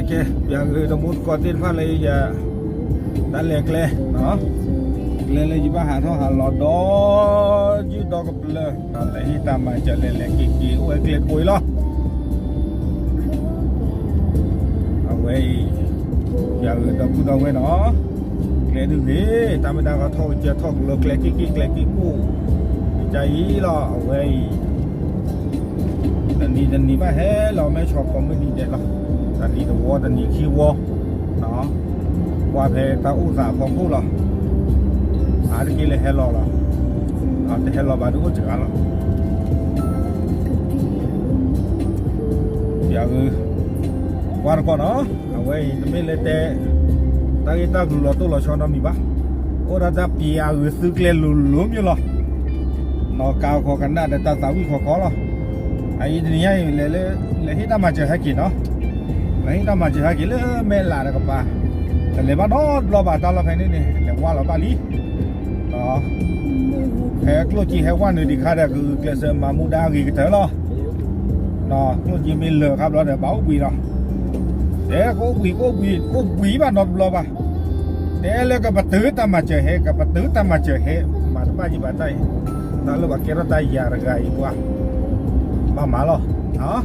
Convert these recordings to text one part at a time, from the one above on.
ok yang người muốn có tiền phát lấy giờ đã lẹt lẹ đó lên lấy gì ba hà thôi hà lọt đó chứ đó gặp lơ nó lấy ta mà trở lên lẹ kỳ ôi lẹt bồi lo vậy giờ người ta cũng đâu với nó lẹ được gì ta mới đang có thôi chưa thôi lẹt lẹ kỳ cũ chạy lo vậy đần đi ba hết lo mấy chọc còn mới đi đẹp lo đần đi đồ đần đi khi wo đó qua về ta u giả phong phú lo cái kia là hello lo thì hello bà đúng chữ lo giờ qua con nó vậy mới lên té ta lùi tôi lo cho nó mi ba ô đã đáp bia sư lên lùm như lo nó cao khó khăn đã ta giáo khó khó lo ai thì nhảy lấy hết ta mà chơi hay kỹ nó lấy ta mà chơi hay kỹ lấy mẹ là được bà lấy bắt đó lo bà ta là phải này lấy qua là bà lý đó hè lúc chỉ hè qua nữa thì khai ra cái sự mà mua đa gì cái thế lo đó lúc chỉ mình lừa khắp đó để báo quỷ đó để có quỷ mà nó lo bà để lấy cái bát tứ ta mà chơi hết cái bát tứ ta mà chơi hết mà bà gì bà tay ta lúc bà kia nó tay già rồi gầy quá ba má lo đó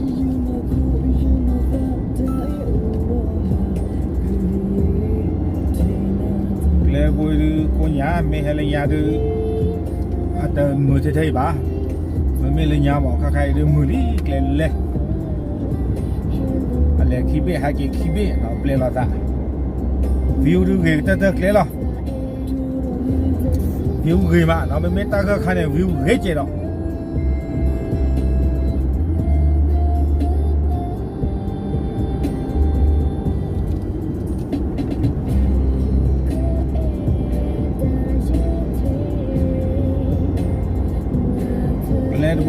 lẽ vui cô nhà mẹ hay là nhà đưa à mưa thấy bà mẹ là nhà bảo khai đưa mưa đi lẽ lẽ khi bé hay khi bé nó lẽ là ta view đưa ghế ta lẽ lo view ghế mà nó mới ta cái khai này view ghế chế đó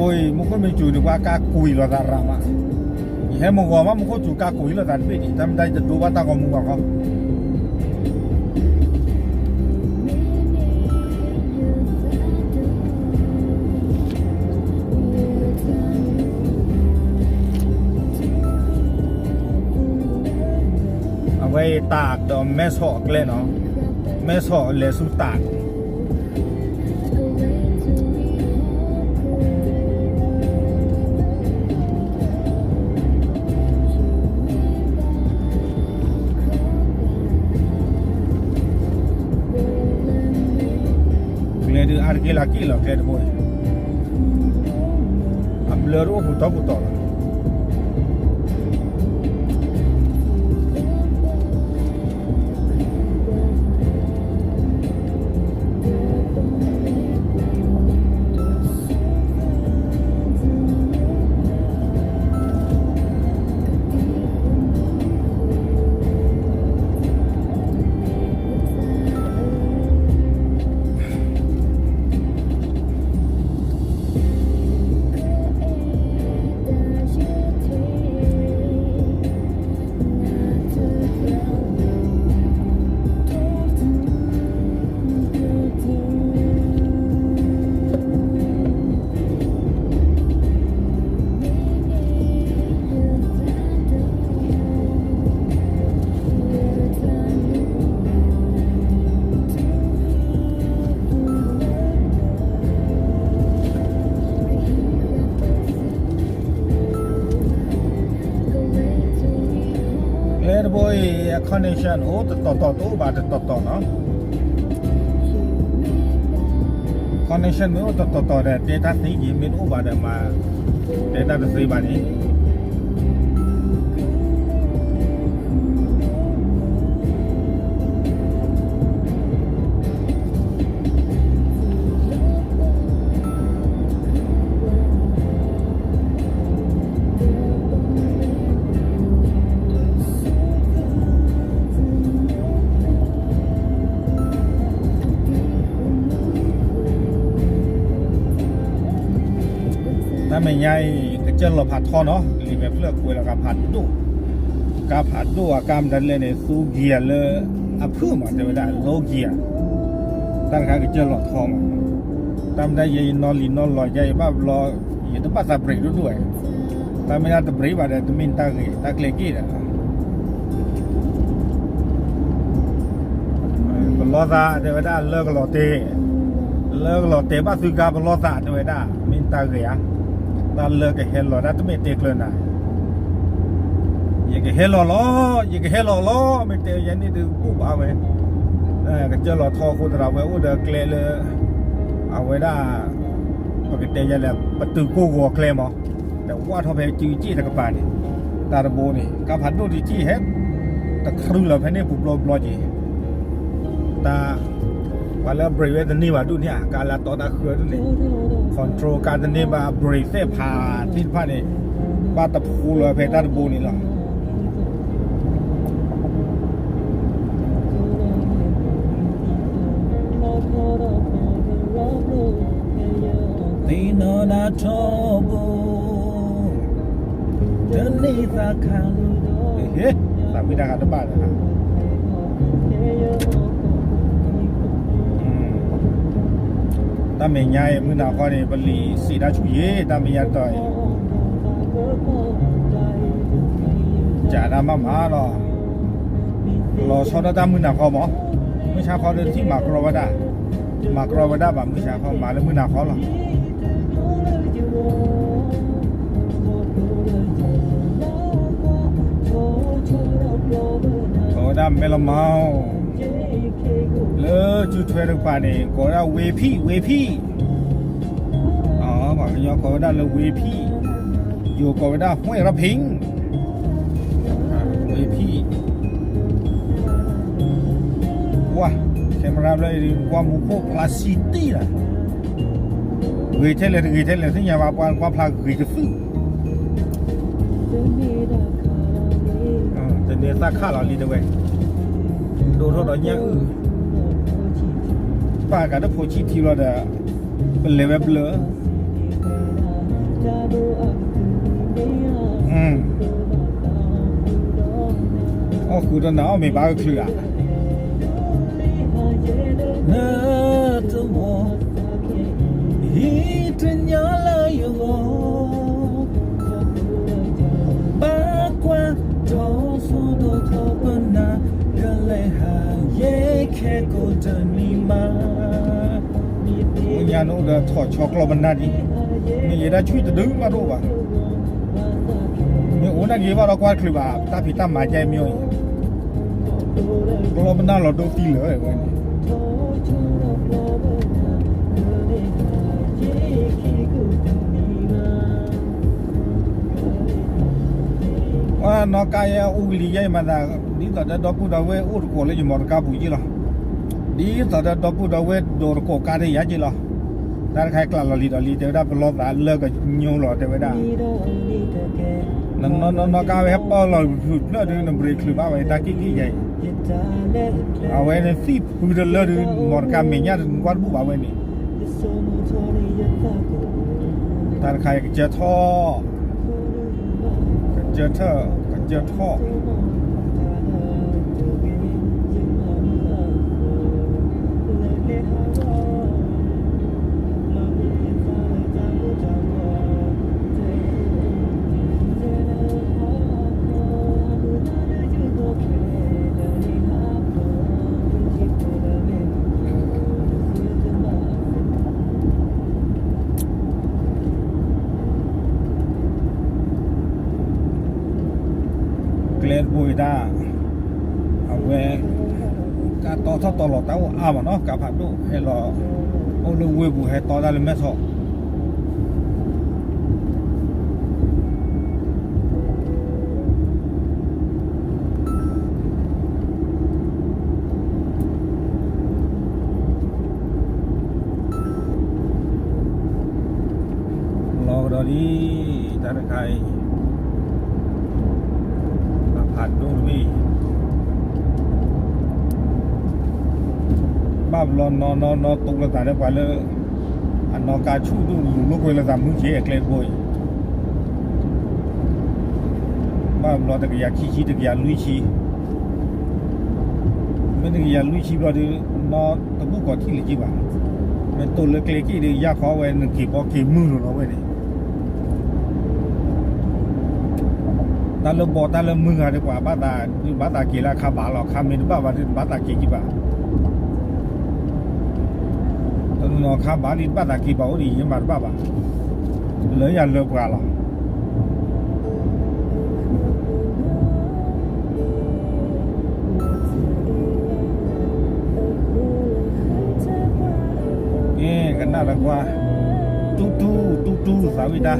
bôi một con mình chủ được qua cá cùi là ra mà hay một gò mà một con chủ cá cùi là đàn bị thì tâm đây từ ba ta còn mua vào khôngเอาไว้ตากดอกแม่สอกเลยเนาะแม่สอกเลยสุดตากArki laki lah kayak tu boy. Ambil roh putar. boy connection oh to ba to nó connection mới to để data tí gì mình u ba để mà data được gì bạn ấyถ้าไม่ใหญ่ก็เจอเราผัดทอเนาะรีแบบเลือกคุยแล้วก็ผัดดูการดันเลยเนี่ยสู้เกียร์เลยอ่ะเพิ่มมันจะไม่ได้โลเกียร์ตั้งค่าก็เจอหลอดทองตามได้ยัยนอนลีนอนลอยยัยบ้ารออย่าต้องปัสสาวะด้วยถ้าไม่ได้ตะบริบาได้ต้องมินตาเกลี่ยกี้นะ ล้อซาเดี๋ยวได้เลิกล้อเตะเลิกล้อเตะบ้าสุกาบล้อซาเดี๋ยวได้มินตาเกียตาเลิกเฮลล้อได้ต้องไม่เตะเลยนะยังเฮลล้อยังเฮลล้อไม่เตะยันนี่ดูปุ๊บเอาไว้ก็เจอล้อทอคนเราไว้โอ้เด็กเกลเลยเอาไว้ได้ปกติยันแหละประตูกู้วัวเคลมอ๋อแต่ว่าทอเพจีจีตะกบานี่ตาตะโบนี่กับผัดดูดีจีเฮ็ดตะครูเราเพนี่ปุ๊บล้อจีตาว่าแล้วบริเวณนี้ว่าดูเนี่ยการละต่อตาเครือดูนี่คอนโทรลการนี้มาบริเวณผ่านที่ผ่านนี่บ้านตะพูเลยเพตาตะโบนี่หรอตีนอนาทอบูเดินนี่สักครั้งเฮ้ยสามีดากันบ้านนะตาเมียใหญ่มือหน้าข้อนี่บลีสีดาชุยตาเมียต่อยจ่าดามาหรอรอชอดตามือหน้าข้อหมอไม่ใช่ข้อเดินที่มากรวดาแบบไม่ใช่ข้อมาแล้วมือหน้าข้อหรอก็ได้ไม่ละเมาเลยจุดเทวดาป่านี่ก็ได้เวพี่อ๋อบอกกันยอก็ได้เลยเวพี่อยู่ก็ได้ห้วยระพิงเวพี่ว้าแคมราเลยความมุโคพลาซิตี้ล่ะเกยเทเลยที่อย่าว่าความพลาเกยจะฟื้นแต่เนี่ยตาข้าเราลีด้วยดูเท่าไหร่เนี่ยป้ากันถ้าพูดชีทีเราเด้อเป็นเลเวลเลยอ๋อคือตอนนั้นไม่บ้าก็คืออ่ะเนื้อตัวฮีทนยาเลยอยู่บ้ากว่าโตสุดโตปนาก็เลยหาเย่แค่กูจะมีมาวันยานุเดอถอดช็อกโลบันนาดีนี่ยังได้ช่วยจะดึงมาดูป่ะนี่โอ้นักเกี่ยวกับเราควาดคลิปอ่ะตาพิตามาใจมีอยู่โลบันนาเราดูตีเลยวันนี้ว่านอกกายอุลีใหญ่มาได้ดีแต่ดอกพุดเอาไว้อุดโกเลยอยู่มอร์กาบุยล่ะดีแต่ดอกพุดเอาไว้โดนโกการได้ยาจีล่ะแต่ใครกลั่นลีเดี๋ยวได้ปลอดแต่เลิกกับโยงหล่อเดี๋ยวได้นอกกายแฮปปี้เราพูดเรื่องนึงบริคลิปเอาไว้ตากี้ใหญ่เอาไว้ในฟีบพูดเรื่องมอร์กาเมียนกวาดบุบเอาไว้นี่แต่ใครเจอท่อเจอท่อเกลดบุยด้าเอาไว้การต่อท่อต่อหลอดเต้าอ้าวเนาะกับผัดดูให้รอเอาเรื่องเวบุให้ต่อได้เลยแม่สอบรอดอดีแต่ใครผัดดูมีบ้าบลอนนอนตกระดับได้กว่าเลยอันนอการชูดูลูกเวลาทำมึงเชี่ยเกลดบอยบ้าบลอนตะกี้ยาขี้ตะกี้ยาลุยชีไม่ตะกี้ยาลุยชีเราดูนอตะบุกก่อนที่เลยจีบ่าเป็นตัวเล็กๆที่เดียยาขอไว้หนึ่งขีดพอขีดมือเราไว้เนี่ยตาลบอตาลมืออะไรกว่าบ้าตากีฬาคาบาหรอกคาเมนบ้าว่าบ้าตากีกี่บ้า nó khá bá đi bắt là kỳ bảo đi nhưng mà bà lấy nhà lợp gà là cái nào là qua tu sao vậy ta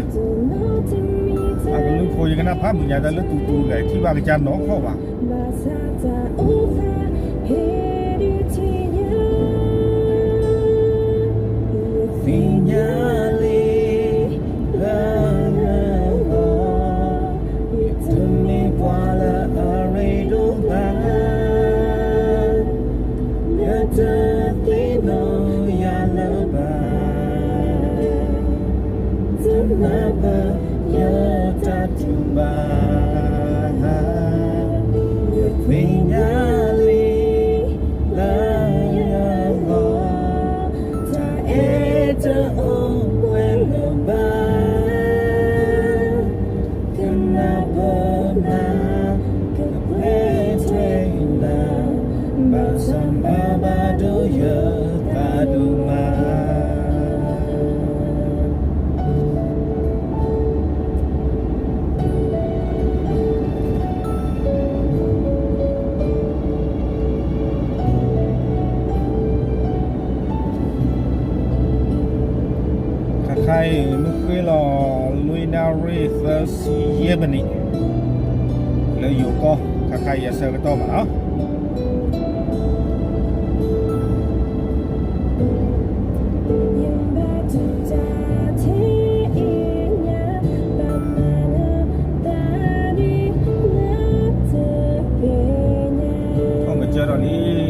cái lưng phôi cái nào phá mình nhà ta lấy tu này thì ba cái chân nó khó mà khai lúc khi là lui nào rồi giờ xí bên này lấy dụ co khai giờ sơ cái to mà đó không phải chơi rồi đi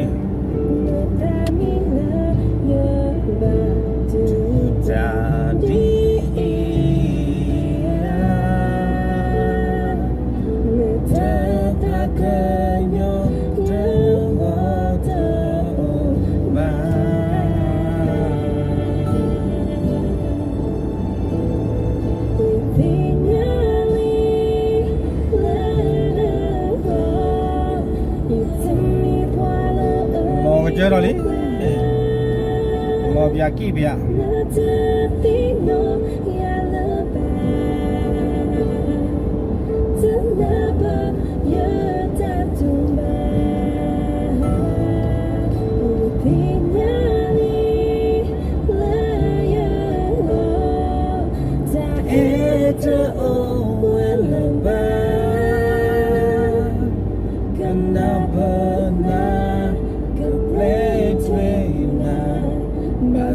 chơi rồi đi lo bia kia bia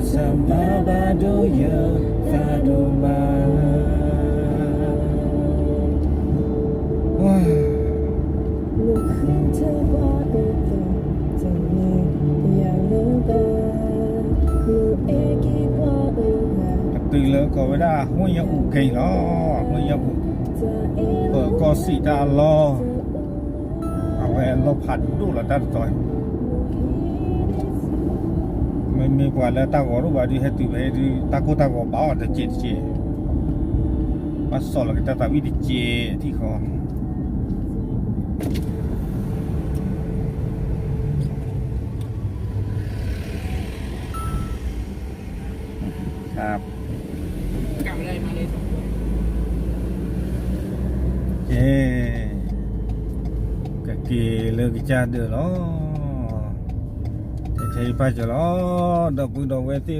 sama bado ya saduma wah từ lớn có với đa huy nhập kỳ đó huy nhập ở có sĩ ta lo về lo phạt đủ là ta rồi mình qua là ta có lúc vào đi hết từ về đi ta có bảo là chết bắt sọ là cái ta biết đi chết thì khóครับกลับเลยมาเลยcái kỳ lơ cái cha được đó thầy phải cho nó đọc bưng đầu về tí